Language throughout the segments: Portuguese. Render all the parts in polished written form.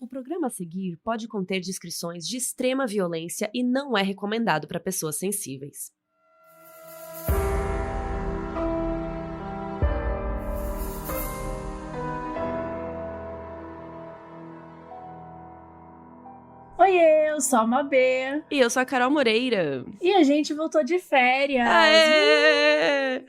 O programa a seguir pode conter descrições de extrema violência e não é recomendado para pessoas sensíveis. Oiê, eu sou a Mabê. E eu sou a Carol Moreira. E a gente voltou de férias. Aê!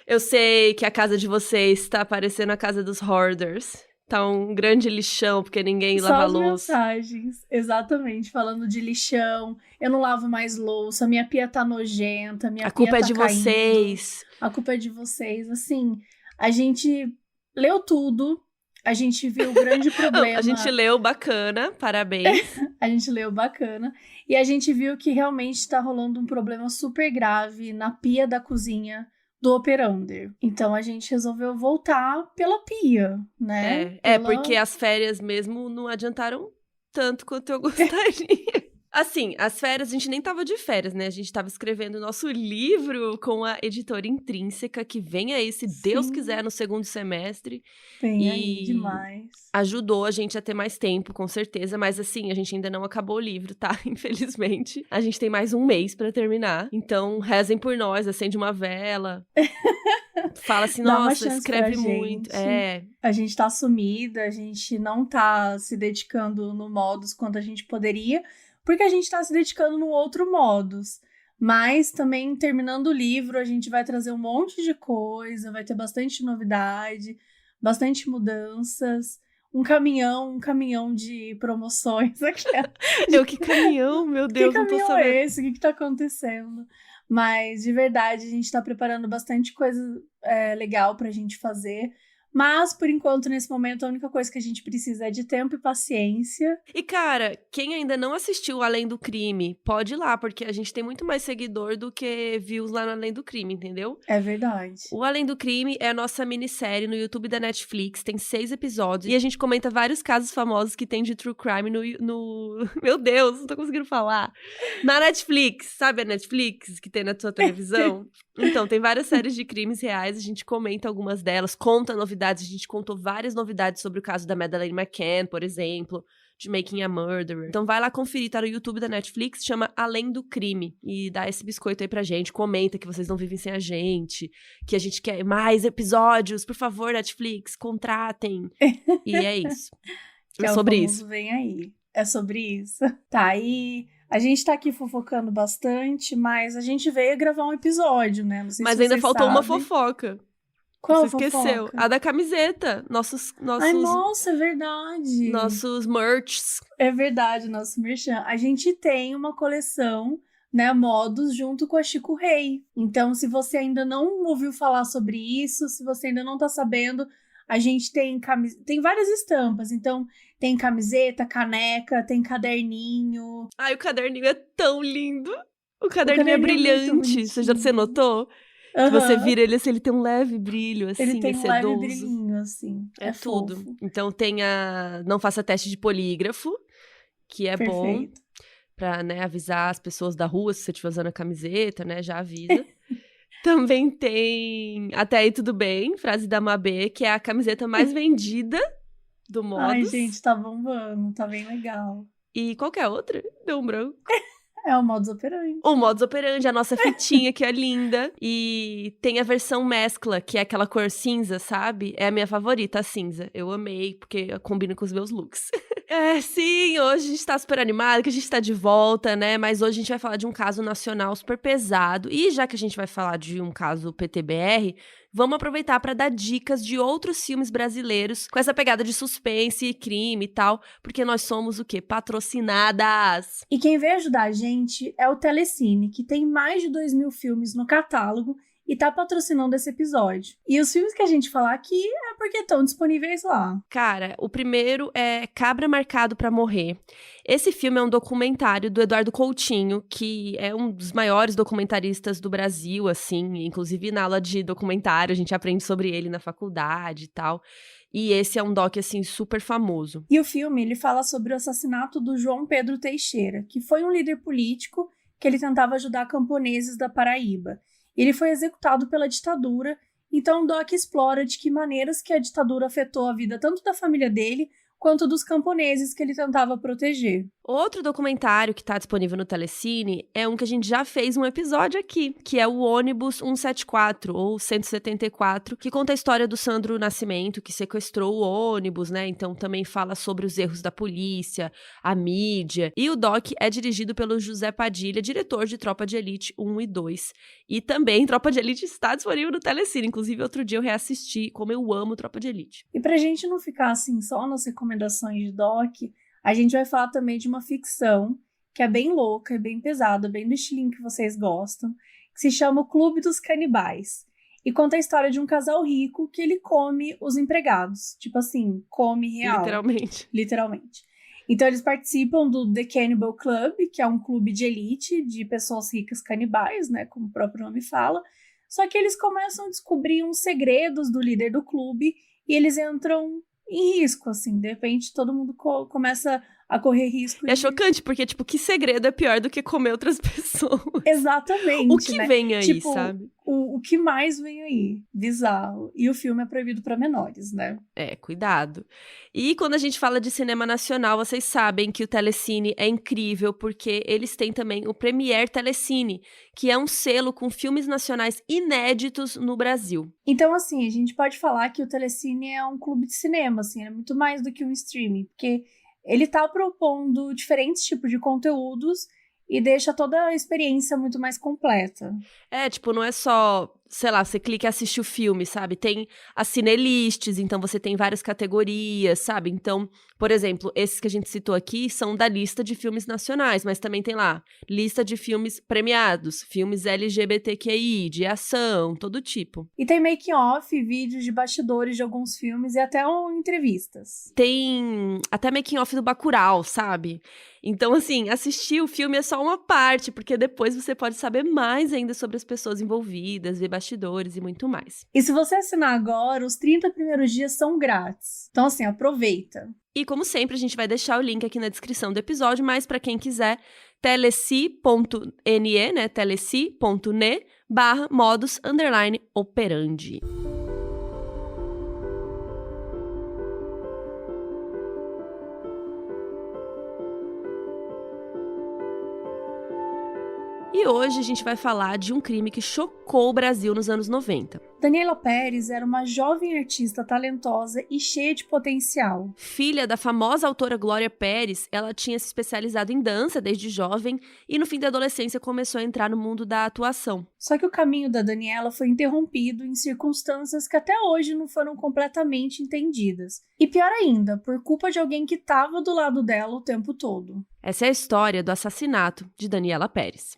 Eu sei que a casa de vocês está parecendo a casa dos hoarders. Tá um grande lixão, porque ninguém lava a louça. Só as mensagens, exatamente, falando de lixão. Eu não lavo mais louça, minha pia tá nojenta, minha A culpa pia é tá de caindo. vocês. A culpa é de vocês. Assim, a gente leu tudo, a gente viu o grande problema. A gente leu, bacana, parabéns. A gente leu bacana. E a gente viu que realmente tá rolando um problema super grave na pia da cozinha do Operander. Então a gente resolveu voltar pela pia, né? Porque as férias mesmo não adiantaram tanto quanto eu gostaria. Assim, as férias, a gente nem tava de férias, né? A gente tava escrevendo o nosso livro com a editora Intrínseca, que vem aí, se Deus quiser, no segundo semestre. Vem aí, demais. Ajudou a gente a ter mais tempo, com certeza. Mas assim, a gente ainda não acabou o livro, tá? Infelizmente. A gente tem mais um mês pra terminar. Então, rezem por nós, acende uma vela. Fala assim, nossa, escreve muito. A gente tá sumida, a gente não tá se dedicando no Modus quanto a gente poderia, porque a gente tá se dedicando no outro Modus. Mas também, terminando o livro, a gente vai trazer um monte de coisa, vai ter bastante novidade, bastante mudanças. Um caminhão de promoções. Que caminhão, meu Deus, que não tô caminhão sabendo. é esse? O que tá acontecendo? Mas, de verdade, a gente tá preparando bastante coisa legal pra gente fazer. Mas, por enquanto, nesse momento, a única coisa que a gente precisa é de tempo e paciência. E, cara, quem ainda não assistiu Além do Crime, pode ir lá, porque a gente tem muito mais seguidor do que views lá no Além do Crime, entendeu? É verdade. O Além do Crime é a nossa minissérie no YouTube da Netflix, tem 6 episódios, e a gente comenta vários casos famosos que tem de true crime no... Meu Deus, não tô conseguindo falar. Na Netflix, sabe a Netflix que tem na sua televisão? Então, tem várias séries de crimes reais, a gente comenta algumas delas, conta novidades, a gente contou várias novidades sobre o caso da Madeleine McCann, por exemplo, de Making a Murderer. Então vai lá conferir, tá no YouTube da Netflix, chama Além do Crime, e dá esse biscoito aí pra gente, comenta que vocês não vivem sem a gente, que a gente quer mais episódios, por favor, Netflix, contratem. E é isso. É sobre isso. Vem aí. É sobre isso. Tá, e a gente tá aqui fofocando bastante, mas a gente veio gravar um episódio, né? Não sei mas se ainda faltou uma sabem. fofoca. Qual Você esqueceu? A da camiseta. Nossos... Ai, nossa, é verdade. Nossos merchs. É verdade, nosso merchan. A gente tem uma coleção, né, Modus, junto com a Chico Rei. Então, se você ainda não ouviu falar sobre isso, se você ainda não tá sabendo, a gente tem várias estampas. Então, tem camiseta, caneca, tem caderninho. Ai, o caderninho é tão lindo. O caderninho é brilhante. Você notou? Que você vira ele assim, ele tem um leve brilho, assim, ele tem sedoso. Um leve brilhinho, assim. É tudo. Fofo. Então tem a... Não faça teste de polígrafo, que é Perfeito. bom pra, né, avisar as pessoas da rua se você estiver usando a camiseta, né, já avisa. Também tem Até Aí Tudo Bem, frase da Mabê, que é a camiseta mais vendida do Modus. Ai, gente, tá bombando, tá bem legal. E qual que é a outra? Deu um branco. É o Modus Operandi. O Modus Operandi, a nossa fitinha, que é linda. E tem a versão mescla, que é aquela cor cinza, sabe? É a minha favorita, a cinza. Eu amei, porque combina com os meus looks. Sim, hoje a gente tá super animado, que a gente tá de volta, né? Mas hoje a gente vai falar de um caso nacional super pesado. E já que a gente vai falar de um caso PTBR, vamos aproveitar para dar dicas de outros filmes brasileiros com essa pegada de suspense, crime e tal, porque nós somos o quê? Patrocinadas! E quem veio ajudar a gente é o Telecine, que tem mais de 2.000 filmes no catálogo e tá patrocinando esse episódio. E os filmes que a gente falar aqui é porque estão disponíveis lá. Cara, o primeiro é Cabra Marcado pra Morrer. Esse filme é um documentário do Eduardo Coutinho, que é um dos maiores documentaristas do Brasil, assim, inclusive na aula de documentário a gente aprende sobre ele na faculdade e tal. E esse é um doc, assim, super famoso. E o filme, ele fala sobre o assassinato do João Pedro Teixeira, que foi um líder político que ele tentava ajudar camponeses da Paraíba. Ele foi executado pela ditadura, então o doc explora de que maneiras que a ditadura afetou a vida tanto da família dele, quanto dos camponeses que ele tentava proteger. Outro documentário que está disponível no Telecine é um que a gente já fez um episódio aqui, que é o Ônibus 174, ou 174, que conta a história do Sandro Nascimento, que sequestrou o ônibus, né? Então também fala sobre os erros da polícia, a mídia. E o doc é dirigido pelo José Padilha, diretor de Tropa de Elite 1 e 2. E também Tropa de Elite está disponível no Telecine. Inclusive, outro dia eu reassisti, como eu amo Tropa de Elite. E pra gente não ficar assim só nas recomendações de doc, a gente vai falar também de uma ficção que é bem louca, é bem pesada, bem do estilinho que vocês gostam, que se chama O Clube dos Canibais. E conta a história de um casal rico que ele come os empregados. Tipo assim, come real. Literalmente. Então eles participam do The Cannibal Club, que é um clube de elite de pessoas ricas canibais, né, como o próprio nome fala. Só que eles começam a descobrir uns segredos do líder do clube e eles entram em risco, assim. De repente, todo mundo começa a correr risco. É chocante, porque, tipo, que segredo é pior do que comer outras pessoas? Exatamente, O que vem aí, tipo, sabe? O que mais vem aí? Bizarro. E o filme é proibido para menores, né? É, cuidado. E quando a gente fala de cinema nacional, vocês sabem que o Telecine é incrível, porque eles têm também o Premier Telecine, que é um selo com filmes nacionais inéditos no Brasil. Então, assim, a gente pode falar que o Telecine é um clube de cinema, assim, é muito mais do que um streaming, porque ele tá propondo diferentes tipos de conteúdos e deixa toda a experiência muito mais completa. É, tipo, não é só, sei lá, você clica e assiste o filme, sabe? Tem as cinelists, então você tem várias categorias, sabe? Então, por exemplo, esses que a gente citou aqui são da lista de filmes nacionais, mas também tem lá, lista de filmes premiados, filmes LGBTQI, de ação, todo tipo. E tem making-off, vídeos de bastidores de alguns filmes e até entrevistas. Tem até making-off do Bacurau, sabe? Então, assim, assistir o filme é só uma parte, porque depois você pode saber mais ainda sobre as pessoas envolvidas, ver bastidores e muito mais. E se você assinar agora, os 30 primeiros dias são grátis. Então, assim, aproveita. E, como sempre, a gente vai deixar o link aqui na descrição do episódio, mas para quem quiser, teleci.ne, né, teleci.ne/modus_operandi. E hoje a gente vai falar de um crime que chocou o Brasil nos anos 90. Daniela Pérez era uma jovem artista talentosa e cheia de potencial. Filha da famosa autora Glória Pérez, ela tinha se especializado em dança desde jovem e no fim da adolescência começou a entrar no mundo da atuação. Só que o caminho da Daniela foi interrompido em circunstâncias que até hoje não foram completamente entendidas. E pior ainda, por culpa de alguém que estava do lado dela o tempo todo. Essa é a história do assassinato de Daniela Pérez.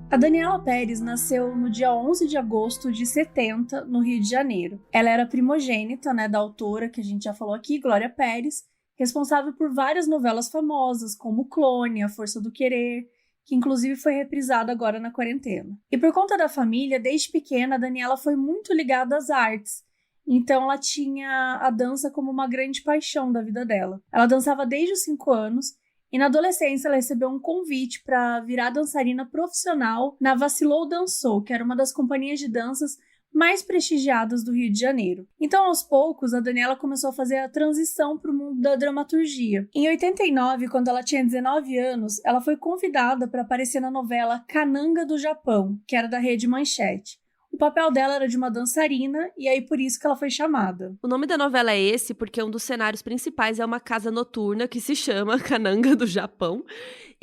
A Daniela Pérez nasceu no dia 11 de agosto de 70, no Rio de Janeiro. Ela era primogênita, da autora, que a gente já falou aqui, Glória Pérez, responsável por várias novelas famosas, como Clone, A Força do Querer, que inclusive foi reprisada agora na quarentena. E por conta da família, desde pequena, a Daniela foi muito ligada às artes. Então ela tinha a dança como uma grande paixão da vida dela. Ela dançava desde os 5 anos, e na adolescência ela recebeu um convite para virar dançarina profissional na Vacilou Dançou, que era uma das companhias de danças mais prestigiadas do Rio de Janeiro. Então, aos poucos, a Daniela começou a fazer a transição para o mundo da dramaturgia. Em 89, quando ela tinha 19 anos, ela foi convidada para aparecer na novela Cananga do Japão, que era da Rede Manchete. O papel dela era de uma dançarina, e aí por isso que ela foi chamada. O nome da novela é esse porque um dos cenários principais é uma casa noturna que se chama Cananga do Japão.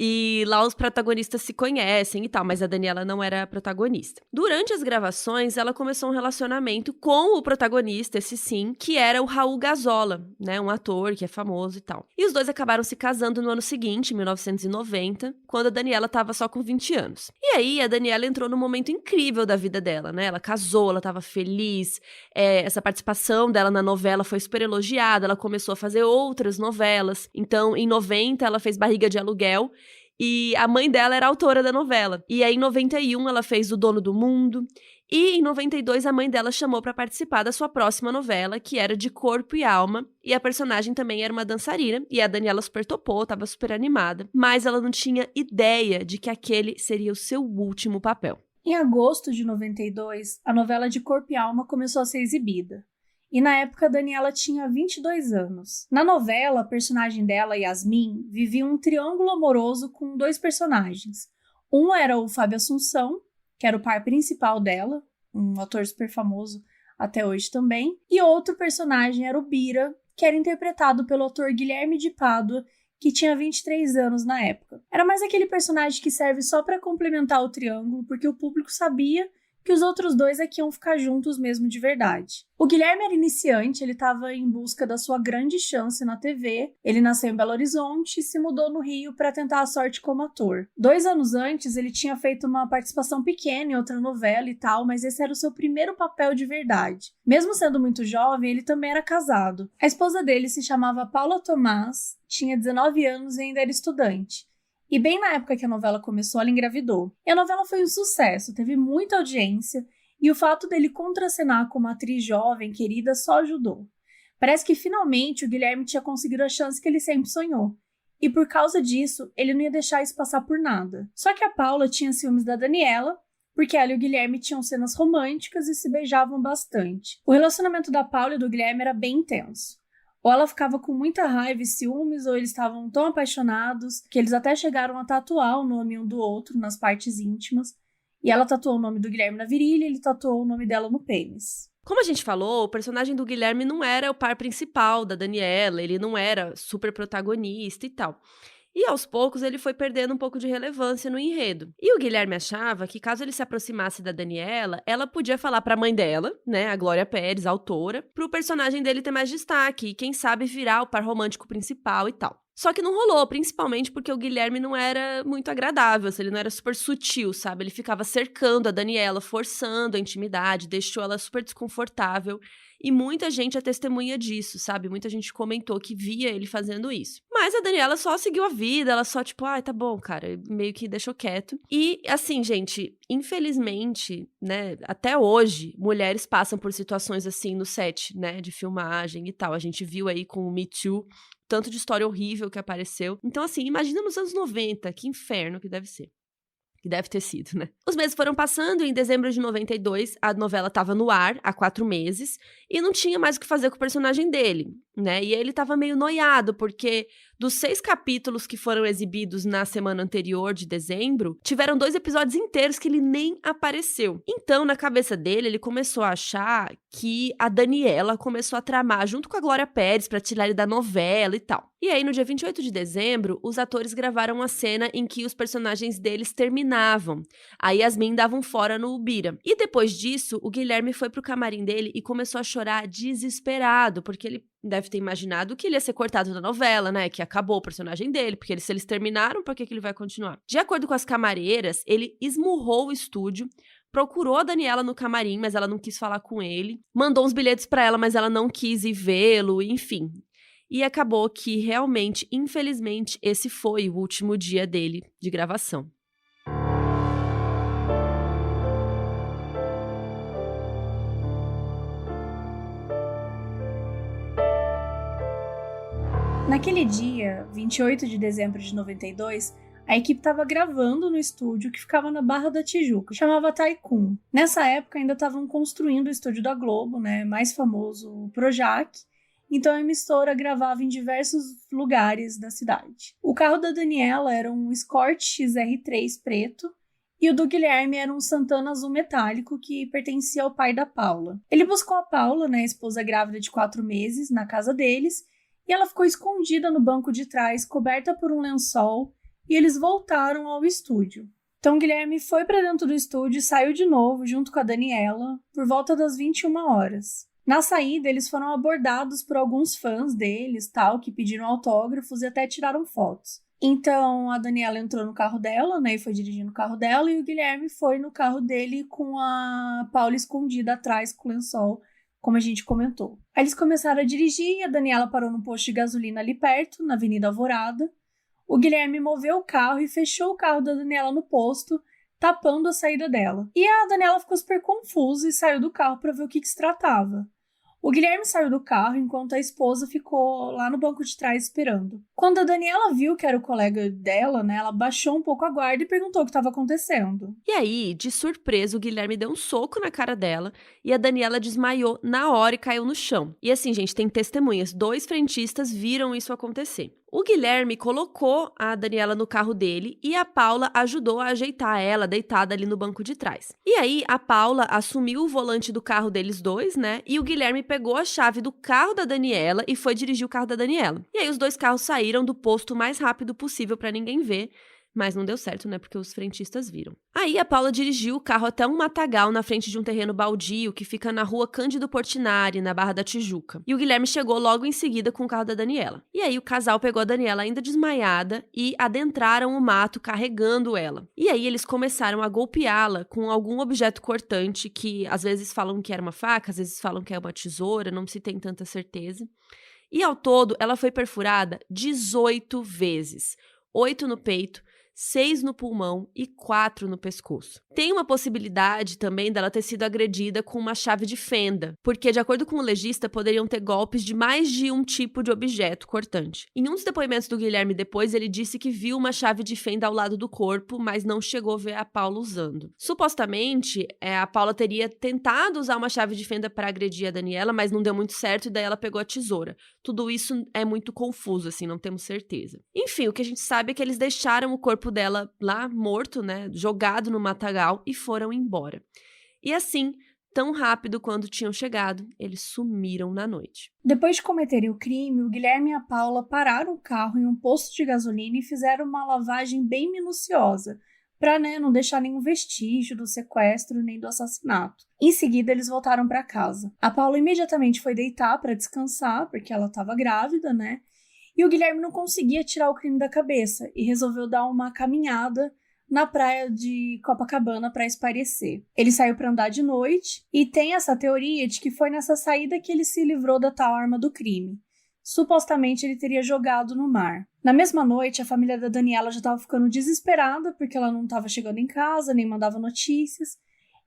E lá os protagonistas se conhecem e tal, mas a Daniela não era a protagonista. Durante as gravações, ela começou um relacionamento com o protagonista, esse sim, que era o Raul Gazola, né, um ator que é famoso e tal. E os dois acabaram se casando no ano seguinte, 1990, quando a Daniela estava só com 20 anos. E aí, a Daniela entrou num momento incrível da vida dela, né? Ela casou, ela estava feliz, essa participação dela na novela foi super elogiada, ela começou a fazer outras novelas. Então, em 90, ela fez Barriga de Aluguel, E a mãe dela era autora da novela. E aí, em 91, ela fez O Dono do Mundo. E em 92, a mãe dela chamou pra participar da sua próxima novela, que era De Corpo e Alma. E a personagem também era uma dançarina. E a Daniela super topou, tava super animada. Mas ela não tinha ideia de que aquele seria o seu último papel. Em agosto de 92, a novela De Corpo e Alma começou a ser exibida. E na época a Daniela tinha 22 anos. Na novela, a personagem dela, Yasmin, vivia um triângulo amoroso com 2 personagens. Um era o Fábio Assunção, que era o par principal dela, um ator super famoso até hoje também. E outro personagem era o Bira, que era interpretado pelo ator Guilherme de Pádua, que tinha 23 anos na época. Era mais aquele personagem que serve só para complementar o triângulo, porque o público sabia que os outros 2 aqui iam ficar juntos mesmo de verdade. O Guilherme era iniciante, ele estava em busca da sua grande chance na TV. Ele nasceu em Belo Horizonte e se mudou no Rio para tentar a sorte como ator. 2 anos antes, ele tinha feito uma participação pequena em outra novela e tal, mas esse era o seu primeiro papel de verdade. Mesmo sendo muito jovem, ele também era casado. A esposa dele se chamava Paula Tomás, tinha 19 anos e ainda era estudante. E bem na época que a novela começou, ela engravidou. E a novela foi um sucesso, teve muita audiência, e o fato dele contracenar como atriz jovem, querida, só ajudou. Parece que finalmente o Guilherme tinha conseguido a chance que ele sempre sonhou. E por causa disso, ele não ia deixar isso passar por nada. Só que a Paula tinha ciúmes da Daniela, porque ela e o Guilherme tinham cenas românticas e se beijavam bastante. O relacionamento da Paula e do Guilherme era bem intenso. Ou ela ficava com muita raiva e ciúmes, ou eles estavam tão apaixonados que eles até chegaram a tatuar o nome um do outro nas partes íntimas. E ela tatuou o nome do Guilherme na virilha e ele tatuou o nome dela no pênis. Como a gente falou, o personagem do Guilherme não era o par principal da Daniela, ele não era super protagonista e tal. E aos poucos ele foi perdendo um pouco de relevância no enredo. E o Guilherme achava que caso ele se aproximasse da Daniela, ela podia falar pra mãe dela, né, a Glória Pérez, a autora, pro personagem dele ter mais destaque e quem sabe virar o par romântico principal e tal. Só que não rolou, principalmente porque o Guilherme não era muito agradável, ele não era super sutil, sabe? Ele ficava cercando a Daniela, forçando a intimidade, deixou ela super desconfortável. E muita gente é testemunha disso, sabe? Muita gente comentou que via ele fazendo isso. Mas a Daniela só seguiu a vida, ela só tipo, tá bom, cara, meio que deixou quieto. E assim, gente, infelizmente, né, até hoje, mulheres passam por situações assim no set, né, de filmagem e tal. A gente viu aí com o Me Too, tanto de história horrível que apareceu. Então, assim, imagina nos anos 90, que inferno que deve ser. Que deve ter sido, né? Os meses foram passando e em dezembro de 92, a novela estava no ar há 4 meses e não tinha mais o que fazer com o personagem dele, né? E ele estava meio noiado, porque dos 6 capítulos que foram exibidos na semana anterior, de dezembro, tiveram 2 episódios inteiros que ele nem apareceu. Então, na cabeça dele, ele começou a achar que a Daniela começou a tramar junto com a Glória Pérez pra tirar ele da novela e tal. E aí, no dia 28 de dezembro, os atores gravaram uma cena em que os personagens deles terminavam. A Yasmin dava um fora no Bira. E depois disso, o Guilherme foi pro camarim dele e começou a chorar desesperado, porque ele deve ter imaginado que ele ia ser cortado da novela, né? Que acabou o personagem dele, porque se eles terminaram, por que ele vai continuar? De acordo com as camareiras, ele esmurrou o estúdio, procurou a Daniela no camarim, mas ela não quis falar com ele. Mandou uns bilhetes pra ela, mas ela não quis ir vê-lo, enfim. E acabou que, realmente, infelizmente, esse foi o último dia dele de gravação. Naquele dia, 28 de dezembro de 92, a equipe estava gravando no estúdio que ficava na Barra da Tijuca, chamava Taikun. Nessa época ainda estavam construindo o estúdio da Globo, né, mais famoso, o Projac, então a emissora gravava em diversos lugares da cidade. O carro da Daniela era um Escort XR3 preto e o do Guilherme era um Santana azul metálico que pertencia ao pai da Paula. Ele buscou a Paula, né, a esposa grávida de 4 meses, na casa deles, e ela ficou escondida no banco de trás, coberta por um lençol, e eles voltaram ao estúdio. Então Guilherme foi para dentro do estúdio e saiu de novo junto com a Daniela por volta das 21 horas. Na saída, eles foram abordados por alguns fãs deles, tal, que pediram autógrafos e até tiraram fotos. Então a Daniela entrou no carro dela, né, e foi dirigindo o carro dela, e o Guilherme foi no carro dele com a Paula escondida atrás com o lençol, como a gente comentou. Aí eles começaram a dirigir e a Daniela parou num posto de gasolina ali perto, na Avenida Alvorada. o Guilherme moveu o carro e fechou o carro da Daniela no posto, tapando a saída dela. E a Daniela ficou super confusa e saiu do carro para ver o que se tratava. O Guilherme saiu do carro enquanto a esposa ficou lá no banco de trás esperando. Quando a Daniela viu que era o colega dela, né, ela baixou um pouco a guarda e perguntou o que estava acontecendo. E aí, de surpresa, o Guilherme deu um soco na cara dela e a Daniela desmaiou na hora e caiu no chão. E assim, gente, tem testemunhas. 2 frentistas viram isso acontecer. O Guilherme colocou a Daniela no carro dele e a Paula ajudou a ajeitar ela deitada ali no banco de trás. E aí, a Paula assumiu o volante do carro deles dois, né? E o Guilherme pegou a chave do carro da Daniela e foi dirigir o carro da Daniela. E aí, os 2 carros saíram do posto o mais rápido possível para ninguém ver. Mas não deu certo, né? Porque os frentistas viram. Aí a Paula dirigiu o carro até um matagal na frente de um terreno baldio que fica na rua Cândido Portinari, na Barra da Tijuca. E o Guilherme chegou logo em seguida com o carro da Daniela. E aí o casal pegou a Daniela ainda desmaiada e adentraram o mato carregando ela. E aí eles começaram a golpeá-la com algum objeto cortante que às vezes falam que era uma faca, às vezes falam que é uma tesoura, não se tem tanta certeza. E ao todo ela foi perfurada 18 vezes. 8 no peito, 6 no pulmão e 4 no pescoço. Tem uma possibilidade também dela ter sido agredida com uma chave de fenda, porque, de acordo com o legista, poderiam ter golpes de mais de um tipo de objeto cortante. Em um dos depoimentos do Guilherme depois, ele disse que viu uma chave de fenda ao lado do corpo, mas não chegou a ver a Paula usando. Supostamente, a Paula teria tentado usar uma chave de fenda para agredir a Daniela, mas não deu muito certo e daí ela pegou a tesoura. Tudo isso é muito confuso, assim, não temos certeza. Enfim, o que a gente sabe é que eles deixaram o corpo dela lá morto, né, jogado no matagal e foram embora. E assim, tão rápido quando tinham chegado, eles sumiram na noite. Depois de cometerem o crime, o Guilherme e a Paula pararam o carro em um posto de gasolina e fizeram uma lavagem bem minuciosa, para não deixar nenhum vestígio do sequestro nem do assassinato. Em seguida, eles voltaram para casa. A Paula imediatamente foi deitar para descansar, porque ela estava grávida, né? E o Guilherme não conseguia tirar o crime da cabeça e resolveu dar uma caminhada na praia de Copacabana para espairecer. Ele saiu para andar de noite e tem essa teoria de que foi nessa saída que ele se livrou da tal arma do crime. Supostamente ele teria jogado no mar. Na mesma noite, a família da Daniela já estava ficando desesperada porque ela não estava chegando em casa, nem mandava notícias.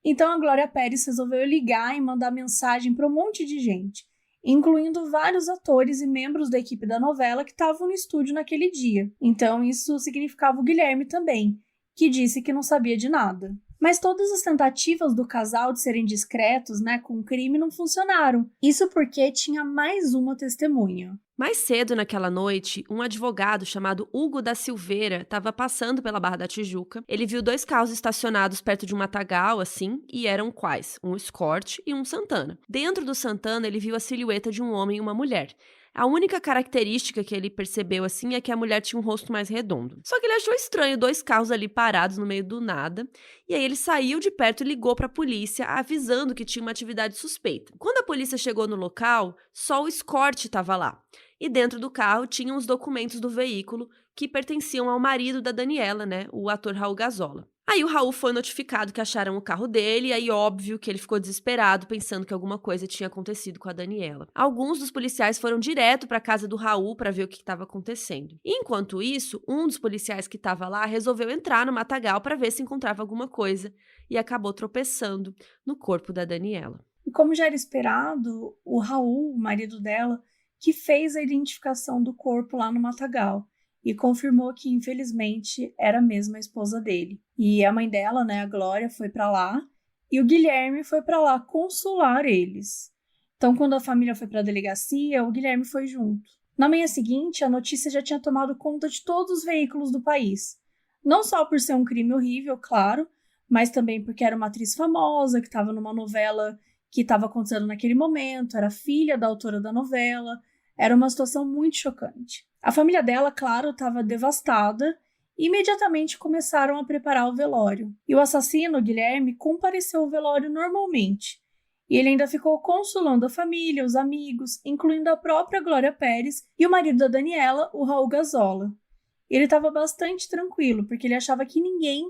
Então a Glória Pérez resolveu ligar e mandar mensagem para um monte de gente, incluindo vários atores e membros da equipe da novela que estavam no estúdio naquele dia. Então isso significava o Guilherme também, que disse que não sabia de nada. Mas todas as tentativas do casal de serem discretos, com o crime não funcionaram. Isso porque tinha mais uma testemunha. Mais cedo naquela noite, um advogado chamado Hugo da Silveira estava passando pela Barra da Tijuca. Ele viu 2 carros estacionados perto de um matagal, assim, e eram quais? Um Escort e um Santana. Dentro do Santana, ele viu a silhueta de um homem e uma mulher. A única característica que ele percebeu, assim, é que a mulher tinha um rosto mais redondo. Só que ele achou estranho 2 carros ali parados no meio do nada, e aí ele saiu de perto e ligou para a polícia, avisando que tinha uma atividade suspeita. Quando a polícia chegou no local, só o Escort estava lá. E dentro do carro tinham os documentos do veículo que pertenciam ao marido da Daniela, o ator Raul Gazola. Aí o Raul foi notificado que acharam o carro dele, e aí óbvio que ele ficou desesperado, pensando que alguma coisa tinha acontecido com a Daniela. Alguns dos policiais foram direto para a casa do Raul para ver o que estava acontecendo. Enquanto isso, um dos policiais que estava lá resolveu entrar no matagal para ver se encontrava alguma coisa e acabou tropeçando no corpo da Daniela. E como já era esperado, o Raul, o marido dela, que fez a identificação do corpo lá no matagal e confirmou que, infelizmente, era mesmo a esposa dele. E a mãe dela, a Glória, foi para lá e o Guilherme foi para lá consolar eles. Então, quando a família foi para a delegacia, o Guilherme foi junto. Na manhã seguinte, a notícia já tinha tomado conta de todos os veículos do país. Não só por ser um crime horrível, claro, mas também porque era uma atriz famosa que estava numa novela que estava acontecendo naquele momento, era filha da autora da novela. Era uma situação muito chocante. A família dela, claro, estava devastada e imediatamente começaram a preparar o velório. E o assassino, Guilherme, compareceu ao velório normalmente. E ele ainda ficou consolando a família, os amigos, incluindo a própria Glória Pérez e o marido da Daniela, o Raul Gazola. Ele estava bastante tranquilo, porque ele achava que ninguém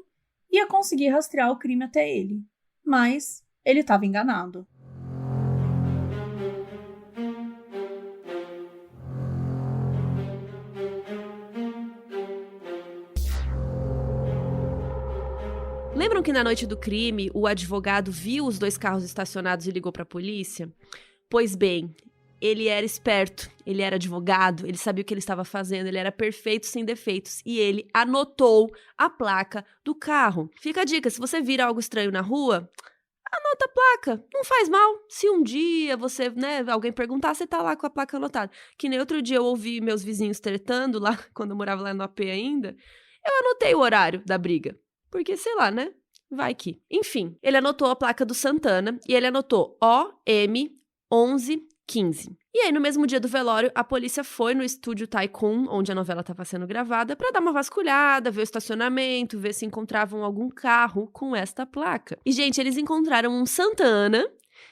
ia conseguir rastrear o crime até ele. Mas ele estava enganado. Lembram que na noite do crime, o advogado viu os 2 carros estacionados e ligou pra polícia? Pois bem, ele era esperto, ele era advogado, ele sabia o que ele estava fazendo, ele era perfeito sem defeitos e ele anotou a placa do carro. Fica a dica, se você vira algo estranho na rua, anota a placa, não faz mal. Se um dia você, alguém perguntar, você tá lá com a placa anotada. Que nem outro dia eu ouvi meus vizinhos tretando lá, quando eu morava lá no AP ainda, eu anotei o horário da briga. Porque, sei lá, né? Vai que. Enfim, ele anotou a placa do Santana e ele anotou OM 1115. E aí, no mesmo dia do velório, a polícia foi no estúdio Tycoon, onde a novela estava sendo gravada, para dar uma vasculhada, ver o estacionamento, ver se encontravam algum carro com esta placa. E, gente, eles encontraram um Santana,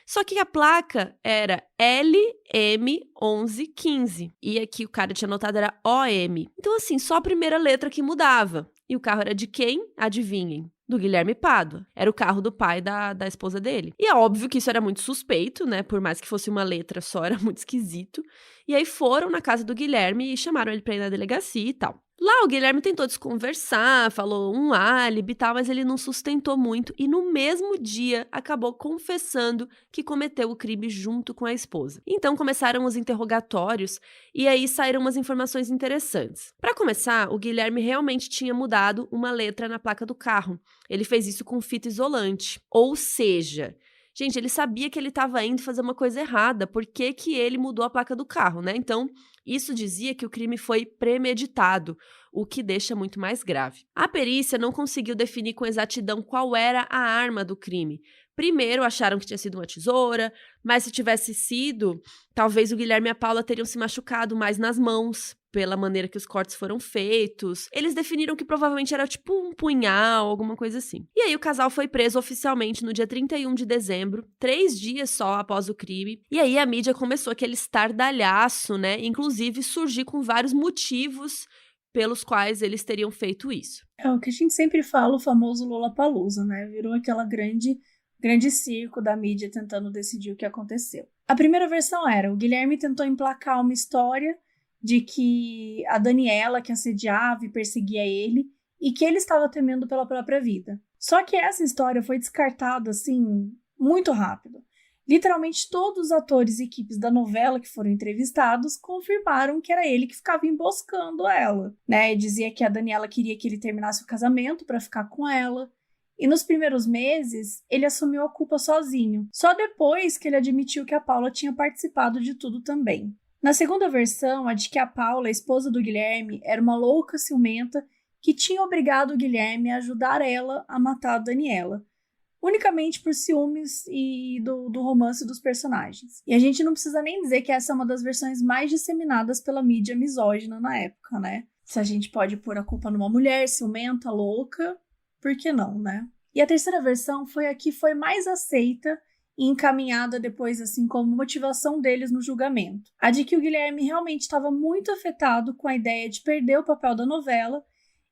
só que a placa era LM1115. E aqui o cara tinha anotado era OM. Então, assim, só a primeira letra que mudava. E o carro era de quem? Adivinhem. Do Guilherme Pádua. Era o carro do pai da esposa dele. E é óbvio que isso era muito suspeito, né? Por mais que fosse uma letra só, era muito esquisito. E aí foram na casa do Guilherme e chamaram ele pra ir na delegacia e tal. Lá o Guilherme tentou desconversar, falou um álibi e tal, mas ele não sustentou muito e no mesmo dia acabou confessando que cometeu o crime junto com a esposa. Então começaram os interrogatórios e aí saíram umas informações interessantes. Para começar, o Guilherme realmente tinha mudado uma letra na placa do carro. Ele fez isso com fita isolante. Ou seja, gente, ele sabia que ele estava indo fazer uma coisa errada. Por que que ele mudou a placa do carro, né? Então, isso dizia que o crime foi premeditado, o que deixa muito mais grave. A perícia não conseguiu definir com exatidão qual era a arma do crime. Primeiro, acharam que tinha sido uma tesoura, mas se tivesse sido, talvez o Guilherme e a Paula teriam se machucado mais nas mãos, pela maneira que os cortes foram feitos. Eles definiram que provavelmente era tipo um punhal, alguma coisa assim. E aí o casal foi preso oficialmente no dia 31 de dezembro, 3 dias só após o crime. E aí a mídia começou aquele estardalhaço, né? Inclusive surgir com vários motivos pelos quais eles teriam feito isso. É o que a gente sempre fala, o famoso Lollapalooza, né? Virou aquela grande circo da mídia tentando decidir o que aconteceu. A primeira versão era, o Guilherme tentou emplacar uma história de que a Daniela que assediava e perseguia ele e que ele estava temendo pela própria vida. Só que essa história foi descartada, assim, muito rápido. Literalmente todos os atores e equipes da novela que foram entrevistados confirmaram que era ele que ficava emboscando ela, né? E dizia que a Daniela queria que ele terminasse o casamento para ficar com ela. E nos primeiros meses, ele assumiu a culpa sozinho. Só depois que ele admitiu que a Paula tinha participado de tudo também. Na segunda versão, a de que a Paula, a esposa do Guilherme, era uma louca ciumenta que tinha obrigado o Guilherme a ajudar ela a matar a Daniela, unicamente por ciúmes e do romance dos personagens. E a gente não precisa nem dizer que essa é uma das versões mais disseminadas pela mídia misógina na época, né? Se a gente pode pôr a culpa numa mulher ciumenta, louca, por que não, né? E a terceira versão foi a que foi mais aceita e encaminhada depois, assim, como motivação deles no julgamento. A de que o Guilherme realmente estava muito afetado com a ideia de perder o papel da novela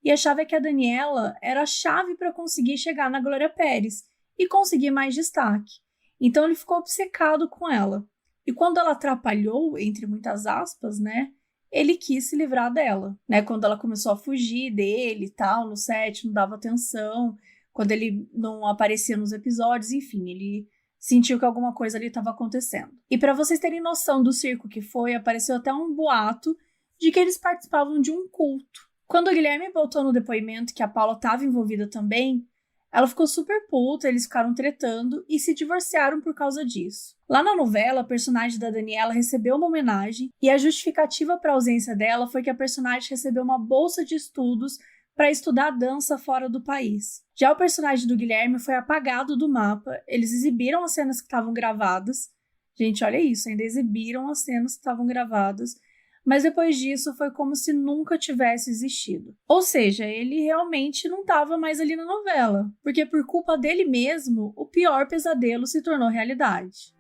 e achava que a Daniela era a chave para conseguir chegar na Glória Pérez e conseguir mais destaque. Então ele ficou obcecado com ela. E quando ela atrapalhou, entre muitas aspas, né, ele quis se livrar dela, né? Quando ela começou a fugir dele e tal, no set, não dava atenção, quando ele não aparecia nos episódios, enfim, ele sentiu que alguma coisa ali estava acontecendo. E para vocês terem noção do circo que foi, apareceu até um boato de que eles participavam de um culto. Quando o Guilherme botou no depoimento que a Paula estava envolvida também, ela ficou super puta, eles ficaram tretando e se divorciaram por causa disso. Lá na novela, a personagem da Daniela recebeu uma homenagem e a justificativa para a ausência dela foi que a personagem recebeu uma bolsa de estudos para estudar dança fora do país. Já o personagem do Guilherme foi apagado do mapa, eles exibiram as cenas que estavam gravadas. Gente, olha isso, ainda exibiram as cenas que estavam gravadas, mas depois disso foi como se nunca tivesse existido. Ou seja, ele realmente não estava mais ali na novela, porque por culpa dele mesmo, o pior pesadelo se tornou realidade.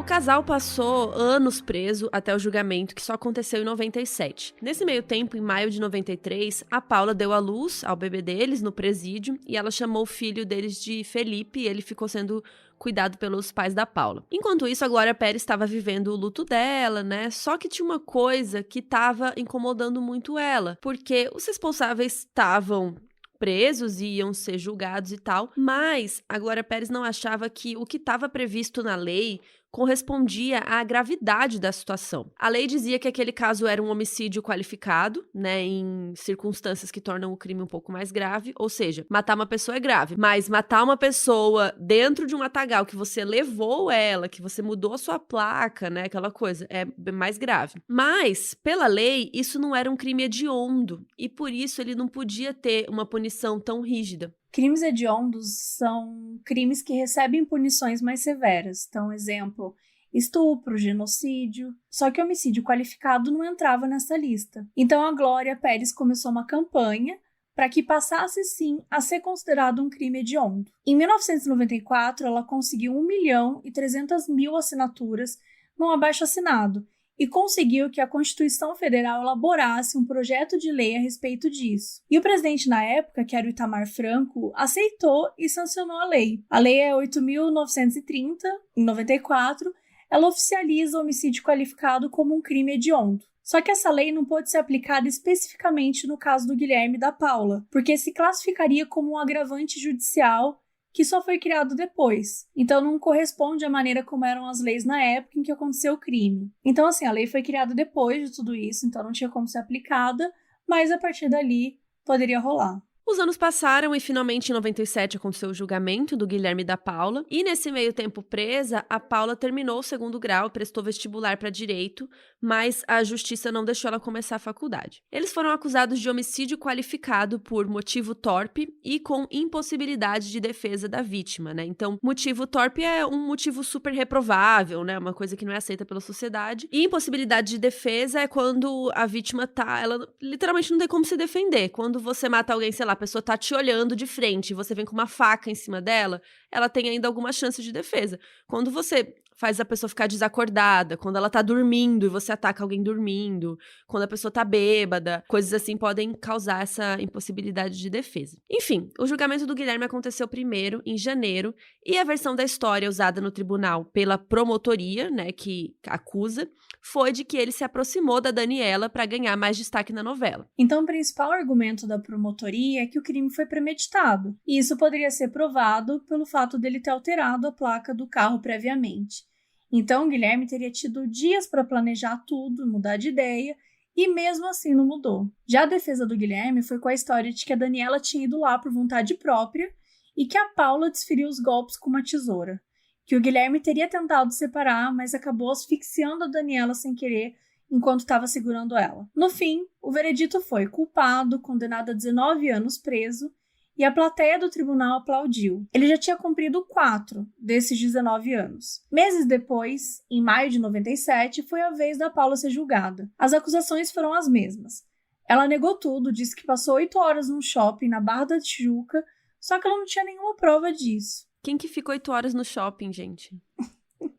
O casal passou anos preso até o julgamento, que só aconteceu em 97. Nesse meio tempo, em maio de 93, a Paula deu à luz ao bebê deles no presídio e ela chamou o filho deles de Felipe e ele ficou sendo cuidado pelos pais da Paula. Enquanto isso, a Glória Pérez estava vivendo o luto dela, né? Só que tinha uma coisa que estava incomodando muito ela, porque os responsáveis estavam presos e iam ser julgados e tal, mas a Glória Pérez não achava que o que estava previsto na lei correspondia à gravidade da situação. A lei dizia que aquele caso era um homicídio qualificado, né, em circunstâncias que tornam o crime um pouco mais grave, ou seja, matar uma pessoa é grave, mas matar uma pessoa dentro de um matagal que você levou ela, que você mudou a sua placa, né, aquela coisa, é mais grave. Mas, pela lei, isso não era um crime hediondo, e por isso ele não podia ter uma punição tão rígida. Crimes hediondos são crimes que recebem punições mais severas. Então, exemplo, estupro, genocídio. Só que homicídio qualificado não entrava nessa lista. Então, a Glória Pérez começou uma campanha para que passasse, sim, a ser considerado um crime hediondo. Em 1994, ela conseguiu 1.300.000 assinaturas num abaixo-assinado e conseguiu que a Constituição Federal elaborasse um projeto de lei a respeito disso. E o presidente na época, que era o Itamar Franco, aceitou e sancionou a lei. A lei é 8.930, em 94, ela oficializa o homicídio qualificado como um crime hediondo. Só que essa lei não pôde ser aplicada especificamente no caso do Guilherme e da Paula, porque se classificaria como um agravante judicial que só foi criado depois. Então, não corresponde à maneira como eram as leis na época em que aconteceu o crime. Então, assim, a lei foi criada depois de tudo isso, então não tinha como ser aplicada, mas a partir dali poderia rolar. Os anos passaram e finalmente em 97 aconteceu o julgamento do Guilherme e da Paula. E nesse meio tempo presa, a Paula terminou o 2º grau, prestou vestibular para direito, mas a justiça não deixou ela começar a faculdade. Eles foram acusados de homicídio qualificado por motivo torpe e com impossibilidade de defesa da vítima, né? Então, motivo torpe é um motivo super reprovável, né? Uma coisa que não é aceita pela sociedade. E impossibilidade de defesa é quando a vítima ela literalmente não tem como se defender. Quando você mata alguém, sei lá, a pessoa tá te olhando de frente e você vem com uma faca em cima dela, ela tem ainda alguma chance de defesa. Quando você faz a pessoa ficar desacordada, quando ela tá dormindo e você ataca alguém dormindo, quando a pessoa tá bêbada, coisas assim podem causar essa impossibilidade de defesa. Enfim, o julgamento do Guilherme aconteceu primeiro, em janeiro, e a versão da história usada no tribunal pela promotoria, né, que acusa, foi de que ele se aproximou da Daniela para ganhar mais destaque na novela. Então, o principal argumento da promotoria é que o crime foi premeditado, e isso poderia ser provado pelo fato dele ter alterado a placa do carro previamente. Então, Guilherme teria tido dias para planejar tudo, mudar de ideia, e mesmo assim não mudou. Já a defesa do Guilherme foi com a história de que a Daniela tinha ido lá por vontade própria e que a Paula desferiu os golpes com uma tesoura. Que o Guilherme teria tentado separar, mas acabou asfixiando a Daniela sem querer enquanto estava segurando ela. No fim, o veredito foi culpado, condenado a 19 anos preso, e a plateia do tribunal aplaudiu. Ele já tinha cumprido 4 desses 19 anos. Meses depois, em maio de 97, foi a vez da Paula ser julgada. As acusações foram as mesmas. Ela negou tudo, disse que passou 8 horas num shopping na Barra da Tijuca, só que ela não tinha nenhuma prova disso. Quem que fica 8 horas no shopping, gente?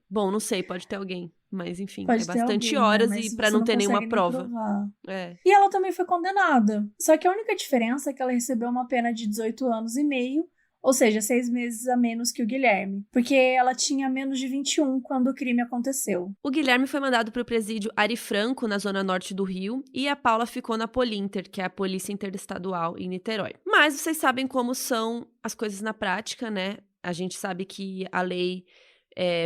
Bom, não sei, pode ter alguém. Mas, enfim, Pode é bastante alguém, horas né? e pra não ter nenhuma prova. É. E ela também foi condenada. Só que a única diferença é que ela recebeu uma pena de 18 anos e meio, ou seja, 6 meses a menos que o Guilherme. Porque ela tinha menos de 21 quando o crime aconteceu. O Guilherme foi mandado para o presídio Ari Franco, na zona norte do Rio, e a Paula ficou na Polinter, que é a Polícia Interestadual em Niterói. Mas vocês sabem como são as coisas na prática, né? A gente sabe que a lei...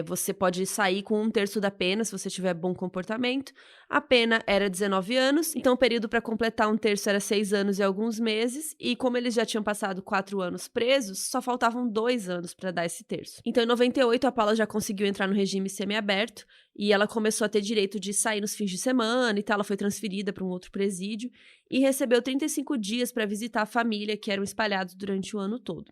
você pode sair com 1/3 da pena se você tiver bom comportamento. A pena era 19 anos, então o período para completar 1/3 era 6 anos e alguns meses, e como eles já tinham passado 4 anos presos, só faltavam 2 anos para dar esse terço. Então em 98 a Paula já conseguiu entrar no regime semiaberto, e ela começou a ter direito de sair nos fins de semana e tal. Ela foi transferida para um outro presídio e recebeu 35 dias para visitar a família, que eram espalhados durante o ano todo.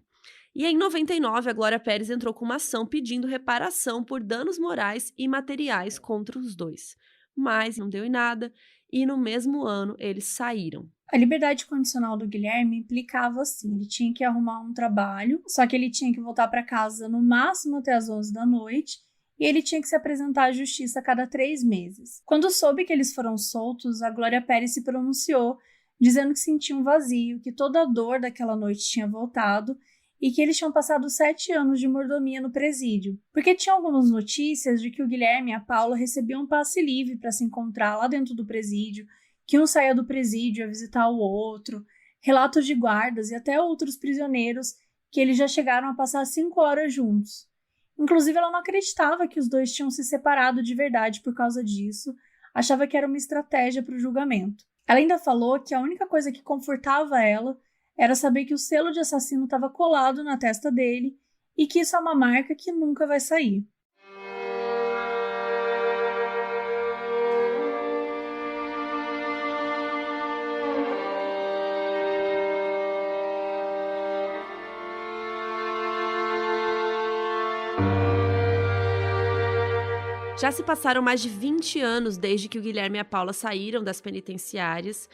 E em 99, a Glória Pérez entrou com uma ação pedindo reparação por danos morais e materiais contra os dois. Mas não deu em nada, e no mesmo ano eles saíram. A liberdade condicional do Guilherme implicava assim, ele tinha que arrumar um trabalho, só que ele tinha que voltar para casa no máximo até as 11 da noite, e ele tinha que se apresentar à justiça a cada 3 meses. Quando soube que eles foram soltos, a Glória Pérez se pronunciou, dizendo que sentia um vazio, que toda a dor daquela noite tinha voltado e que eles tinham passado 7 anos de mordomia no presídio, porque tinha algumas notícias de que o Guilherme e a Paula recebiam um passe livre para se encontrar lá dentro do presídio, que um saía do presídio a visitar o outro, relatos de guardas e até outros prisioneiros que eles já chegaram a passar 5 horas juntos. Inclusive, ela não acreditava que os dois tinham se separado de verdade por causa disso, achava que era uma estratégia para o julgamento. Ela ainda falou que a única coisa que confortava ela era saber que o selo de assassino estava colado na testa dele e que isso é uma marca que nunca vai sair. Já se passaram mais de 20 anos desde que o Guilherme e a Paula saíram das penitenciárias,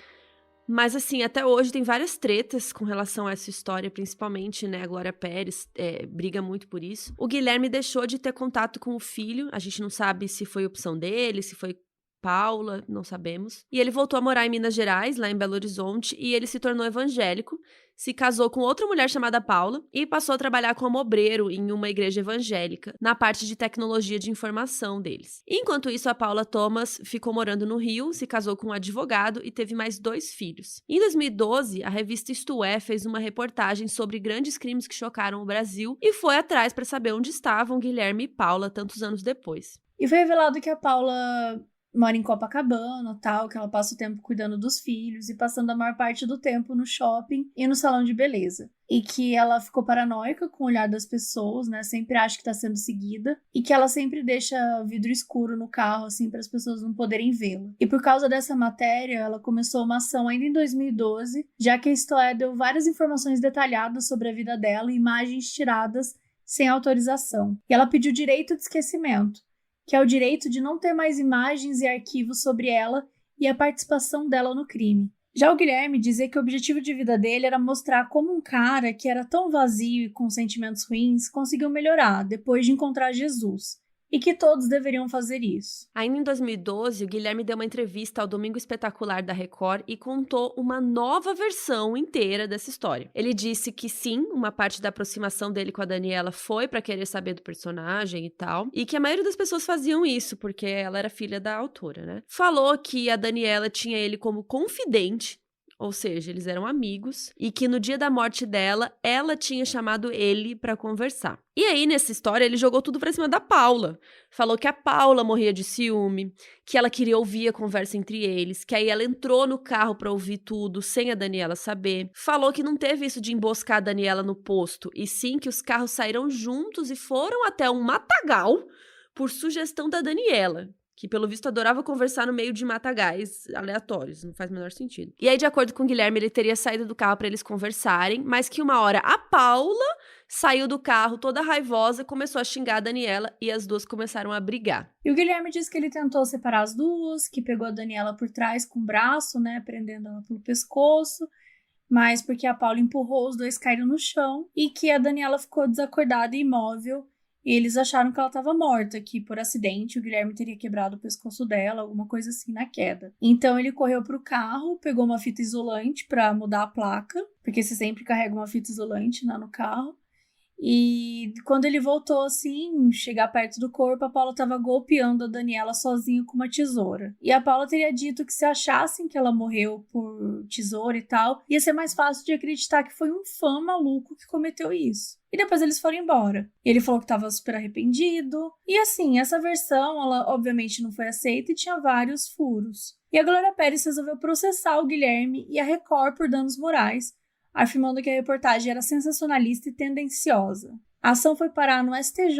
mas assim, até hoje tem várias tretas com relação a essa história, principalmente, né, a Glória Pérez briga muito por isso. O Guilherme deixou de ter contato com o filho, a gente não sabe se foi opção dele, se foi Paula, não sabemos. E ele voltou a morar em Minas Gerais, lá em Belo Horizonte, e ele se tornou evangélico, se casou com outra mulher chamada Paula e passou a trabalhar como obreiro em uma igreja evangélica, na parte de tecnologia de informação deles. Enquanto isso, a Paula Thomas ficou morando no Rio, se casou com um advogado e teve mais 2 filhos. Em 2012, a revista Isto É fez uma reportagem sobre grandes crimes que chocaram o Brasil e foi atrás para saber onde estavam Guilherme e Paula tantos anos depois. E foi revelado que a Paula mora em Copacabana, tal, que ela passa o tempo cuidando dos filhos e passando a maior parte do tempo no shopping e no salão de beleza. E que ela ficou paranoica com o olhar das pessoas, né? Sempre acha que tá sendo seguida. E que ela sempre deixa vidro escuro no carro, assim, para as pessoas não poderem vê-la. E por causa dessa matéria, ela começou uma ação ainda em 2012, já que a Isto É deu várias informações detalhadas sobre a vida dela e imagens tiradas sem autorização. E ela pediu direito de esquecimento, que é o direito de não ter mais imagens e arquivos sobre ela e a participação dela no crime. Já o Guilherme dizia que o objetivo de vida dele era mostrar como um cara que era tão vazio e com sentimentos ruins conseguiu melhorar depois de encontrar Jesus. E que todos deveriam fazer isso. Ainda em 2012, o Guilherme deu uma entrevista ao Domingo Espetacular da Record e contou uma nova versão inteira dessa história. Ele disse que sim, uma parte da aproximação dele com a Daniela foi pra querer saber do personagem e tal, e que a maioria das pessoas faziam isso, porque ela era filha da autora, né? Falou que a Daniela tinha ele como confidente, ou seja, eles eram amigos, e que no dia da morte dela, ela tinha chamado ele pra conversar. E aí, nessa história, ele jogou tudo pra cima da Paula. Falou que a Paula morria de ciúme, que ela queria ouvir a conversa entre eles, que aí ela entrou no carro pra ouvir tudo, sem a Daniela saber. Falou que não teve isso de emboscar a Daniela no posto, e sim que os carros saíram juntos e foram até um matagal por sugestão da Daniela, que pelo visto adorava conversar no meio de matagais aleatórios, não faz o menor sentido. E aí, de acordo com o Guilherme, ele teria saído do carro pra eles conversarem, mas que uma hora a Paula saiu do carro toda raivosa, começou a xingar a Daniela e as duas começaram a brigar. E o Guilherme disse que ele tentou separar as duas, que pegou a Daniela por trás com o braço, né, prendendo ela pelo pescoço, mas porque a Paula empurrou, os dois caíram no chão, e que a Daniela ficou desacordada e imóvel. E eles acharam que ela estava morta, que por acidente o Guilherme teria quebrado o pescoço dela, alguma coisa assim na queda. Então ele correu pro carro, pegou uma fita isolante para mudar a placa, porque você sempre carrega uma fita isolante, né, no carro. E quando ele voltou, assim, chegar perto do corpo, a Paula estava golpeando a Daniela sozinha com uma tesoura. E a Paula teria dito que se achassem que ela morreu por tesoura e tal, ia ser mais fácil de acreditar que foi um fã maluco que cometeu isso. E depois eles foram embora. Ele falou que estava super arrependido. E assim, essa versão, ela obviamente não foi aceita e tinha vários furos. E a Glória Pérez resolveu processar o Guilherme e a Record por danos morais, afirmando que a reportagem era sensacionalista e tendenciosa. A ação foi parar no STJ,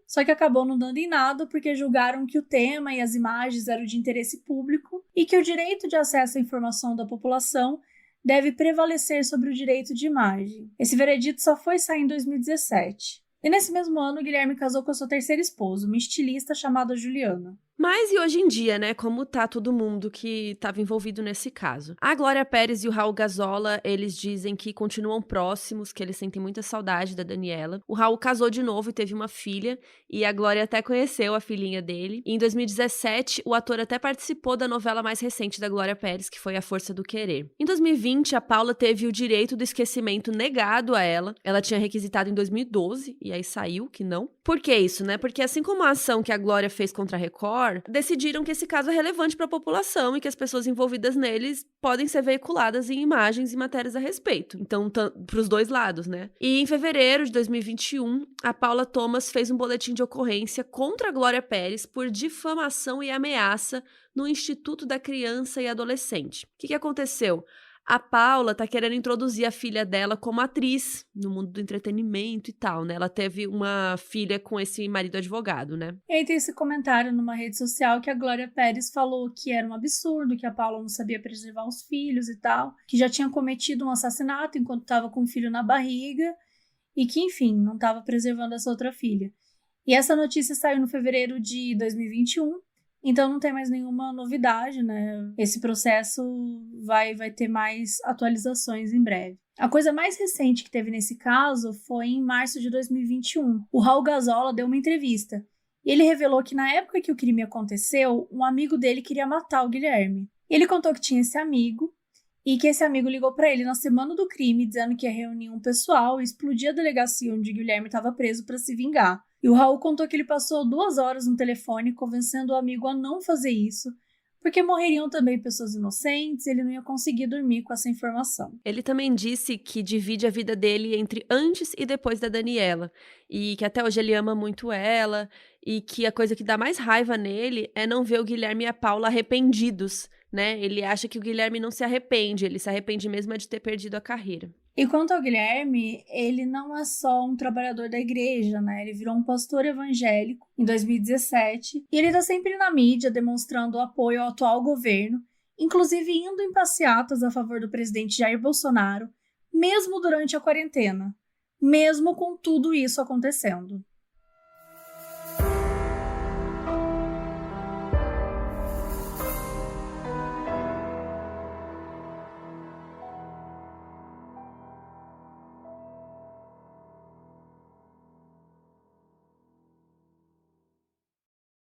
só que acabou não dando em nada porque julgaram que o tema e as imagens eram de interesse público e que o direito de acesso à informação da população deve prevalecer sobre o direito de imagem. Esse veredito só foi sair em 2017. E nesse mesmo ano, Guilherme casou com a sua terceira esposa, uma estilista chamada Juliana. Mas e hoje em dia, né, como tá todo mundo que estava envolvido nesse caso? A Glória Pérez e o Raul Gazola, eles dizem que continuam próximos, que eles sentem muita saudade da Daniela. O Raul casou de novo e teve uma filha, e a Glória até conheceu a filhinha dele. E em 2017, o ator até participou da novela mais recente da Glória Pérez, que foi A Força do Querer. Em 2020, a Paula teve o direito do esquecimento negado a ela. Ela tinha requisitado em 2012, e aí saiu que não. Por que isso, né? Porque assim como a ação que a Glória fez contra a Record, decidiram que esse caso é relevante para a população e que as pessoas envolvidas neles podem ser veiculadas em imagens e matérias a respeito. Então, para os dois lados, né? E em fevereiro de 2021, a Paula Thomas fez um boletim de ocorrência contra a Glória Pérez por difamação e ameaça no Instituto da Criança e Adolescente. O que aconteceu? A Paula tá querendo introduzir a filha dela como atriz no mundo do entretenimento e tal, né? Ela teve uma filha com esse marido advogado, né? E aí tem esse comentário numa rede social que a Glória Pérez falou que era um absurdo, que a Paula não sabia preservar os filhos e tal, que já tinha cometido um assassinato enquanto estava com o filho na barriga e que, enfim, não estava preservando essa outra filha. E essa notícia saiu no fevereiro de 2021, então não tem mais nenhuma novidade, né? Esse processo vai ter mais atualizações em breve. A coisa mais recente que teve nesse caso foi em março de 2021. O Raul Gazola deu uma entrevista. E ele revelou que na época que o crime aconteceu, um amigo dele queria matar o Guilherme. Ele contou que tinha esse amigo e que esse amigo ligou para ele na semana do crime, dizendo que ia reunir um pessoal e explodir a delegacia onde Guilherme estava preso para se vingar. E o Raul contou que ele passou 2 horas no telefone convencendo o amigo a não fazer isso, porque morreriam também pessoas inocentes e ele não ia conseguir dormir com essa informação. Ele também disse que divide a vida dele entre antes e depois da Daniela, e que até hoje ele ama muito ela, e que a coisa que dá mais raiva nele é não ver o Guilherme e a Paula arrependidos, né? Ele acha que o Guilherme não se arrepende, ele se arrepende mesmo de ter perdido a carreira. E quanto ao Guilherme, ele não é só um trabalhador da igreja, né? Ele virou um pastor evangélico em 2017 e ele tá sempre na mídia demonstrando apoio ao atual governo, inclusive indo em passeatas a favor do presidente Jair Bolsonaro, mesmo durante a quarentena, mesmo com tudo isso acontecendo.